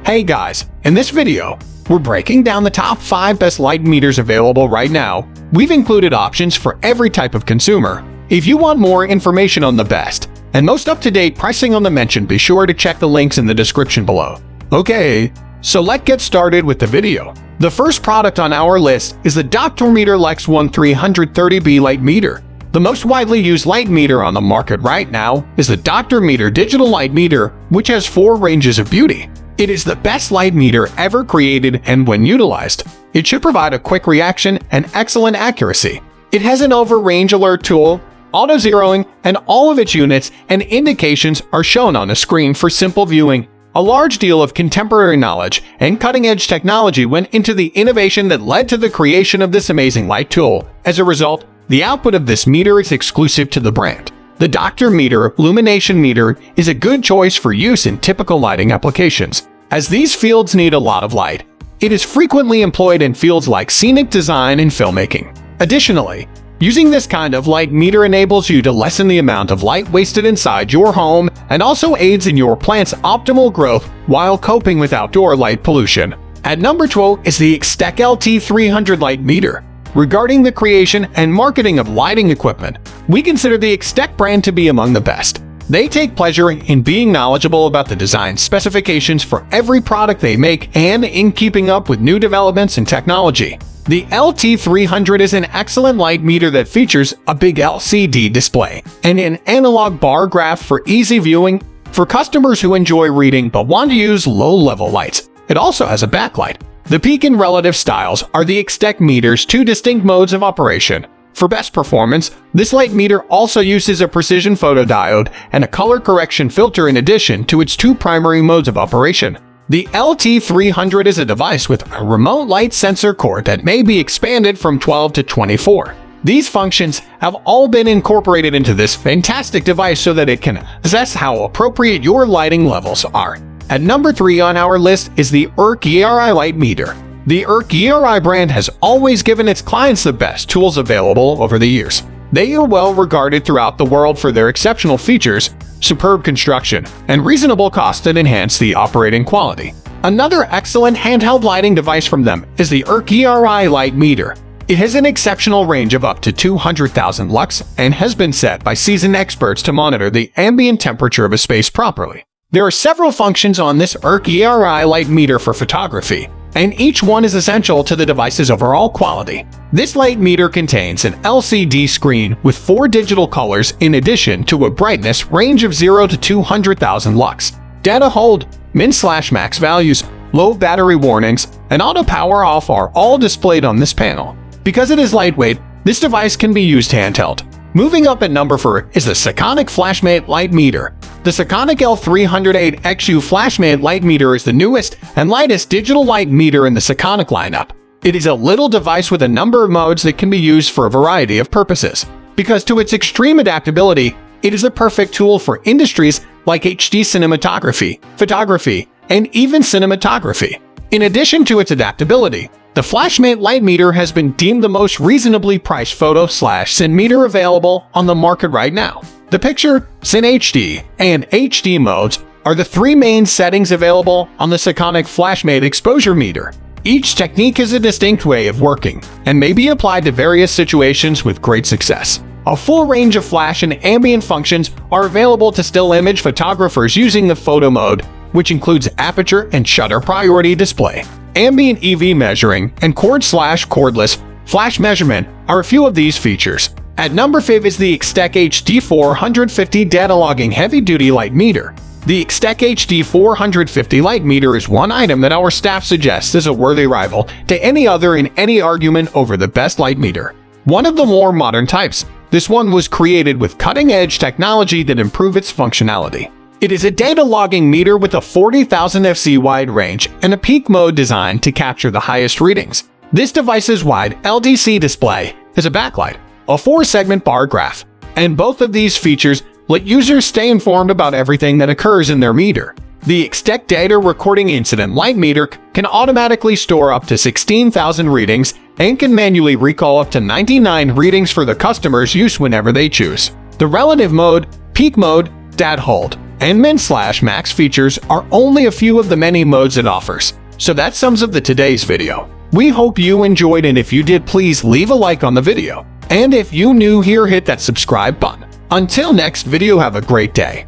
Hey guys, in this video, we're breaking down the top 5 best light meters available right now. We've included options for every type of consumer. If you want more information on the best and most up-to-date pricing on the mention, be sure to check the links in the description below. Okay, so let's get started with the video. The first product on our list is the AstrHori Lex 1330B light meter. The most widely used light meter on the market right now is the AstrHori digital light meter, which has 4 ranges of beauty. It is the best light meter ever created, and when utilized, it should provide a quick reaction and excellent accuracy. It has an over-range alert tool, auto-zeroing, and all of its units and indications are shown on a screen for simple viewing. A large deal of contemporary knowledge and cutting-edge technology went into the innovation that led to the creation of this amazing light tool. As a result, the output of this meter is exclusive to the brand. The AstrHori illumination meter is a good choice for use in typical lighting applications, as these fields need a lot of light. It is frequently employed in fields like scenic design and filmmaking. Additionally, using this kind of light meter enables you to lessen the amount of light wasted inside your home and also aids in your plant's optimal growth while coping with outdoor light pollution. At number 12 is the XTEC LT300 light meter. Regarding the creation and marketing of lighting equipment, we consider the XTEC brand to be among the best. They take pleasure in being knowledgeable about the design specifications for every product they make and in keeping up with new developments in technology. The LT300 is an excellent light meter that features a big LCD display and an analog bar graph for easy viewing for customers who enjoy reading but want to use low-level lights. It also has a backlight. The peak and relative styles are the XTEC meter's 2 distinct modes of operation. For best performance, this light meter also uses a precision photodiode and a color correction filter in addition to its 2 primary modes of operation. The LT300 is a device with a remote light sensor cord that may be expanded from 12 to 24. These functions have all been incorporated into this fantastic device so that it can assess how appropriate your lighting levels are. At number 3 on our list is the UNI-T light meter. The UNI-T brand has always given its clients the best tools available over the years. They are well regarded throughout the world for their exceptional features, superb construction, and reasonable cost that enhance the operating quality. Another excellent handheld lighting device from them is the UNI-T light meter. It has an exceptional range of up to 200,000 lux and has been set by seasoned experts to monitor the ambient temperature of a space properly. There are several functions on this UNI-T light meter for photography, and each one is essential to the device's overall quality. This light meter contains an LCD screen with 4 digital colors in addition to a brightness range of 0 to 200,000 lux. Data hold, min/max values, low battery warnings, and auto power off are all displayed on this panel. Because it is lightweight, this device can be used handheld. Moving up at number 4 is the Sekonic Flashmate light meter. The Sekonic L308XU Flashmate light meter is the newest and lightest digital light meter in the Sekonic lineup. It is a little device with a number of modes that can be used for a variety of purposes. Because to its extreme adaptability, it is a perfect tool for industries like HD cinematography, photography, and even cinematography. In addition to its adaptability, the Flashmate light meter has been deemed the most reasonably priced photo/cine meter available on the market right now. The picture, Cine HD, and HD modes are the 3 main settings available on the Sekonic Flashmate exposure meter. Each technique is a distinct way of working and may be applied to various situations with great success. A full range of flash and ambient functions are available to still image photographers using the photo mode, which includes aperture and shutter priority display. Ambient EV measuring and cord/cordless flash measurement are a few of these features. At number 5 is the XTEC HD450 data logging heavy-duty light meter. The XTEC HD450 light meter is one item that our staff suggests is a worthy rival to any other in any argument over the best light meter. One of the more modern types, this one was created with cutting-edge technology that improves its functionality. It is a data logging meter with a 40,000 FC wide range and a peak mode designed to capture the highest readings. This device's wide LDC display has a backlight, a 4-segment bar graph, and both of these features let users stay informed about everything that occurs in their meter. The XTEC Data Recording Incident Light Meter can automatically store up to 16,000 readings and can manually recall up to 99 readings for the customer's use whenever they choose. The relative mode, peak mode, data hold, and min/max features are only a few of the many modes it offers. So that sums up today's video. We hope you enjoyed, and if you did, please leave a like on the video. And if you new here, hit that subscribe button. Until next video, have a great day.